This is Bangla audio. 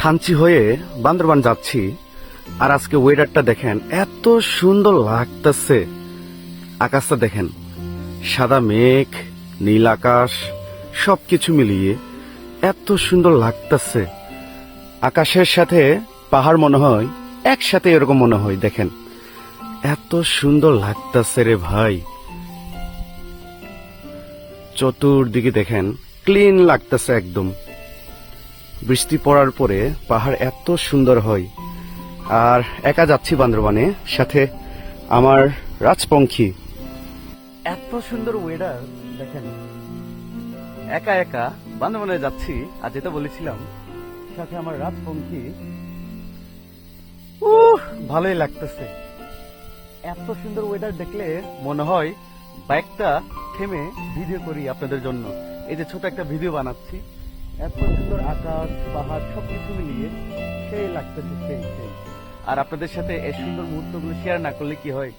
থানচি হয়ে বান্দরবান যাচ্ছি, আর আজকে ওয়েদারটা দেখেন, এত সুন্দর লাগতেছে। আকাশটা দেখেন, সাদা মেঘ, নীল আকাশ, সবকিছু মিলিয়ে এত সুন্দর লাগতেছে। আকাশের সাথে পাহাড় মনে হয় একসাথে, এরকম মনে হয়। দেখেন এত সুন্দর লাগতেছে রে ভাই। চতুর্দিকে দেখেন, ক্লিন লাগতেছে একদম। বৃষ্টি পড়ার পরে পাহাড় এত সুন্দর হয়। আর একা যাচ্ছি বান্দরবানে, সাথে আমার রাজপঙ্খী। এত সুন্দর ওয়েদার দেখেন, একা একা বান্দরবানে যাচ্ছি, আর যেটা বলেছিলাম সাথে আমার রাজপঙ্খী। ভালোই লাগতেছে। এত সুন্দর ওয়েদার দেখলে মনে হয় বাইকটা থেমে ভিডিও করি আপনাদের জন্য। এই যে ছোট একটা ভিডিও বানাচ্ছি। এত সুন্দর আকাশ, পাহাড় সবকিছু মিলিয়ে সেই লাগতেছে, সেই। আর আপনাদের সাথে এই সুন্দর মুহূর্তগুলো শেয়ার না করলে কি হয়।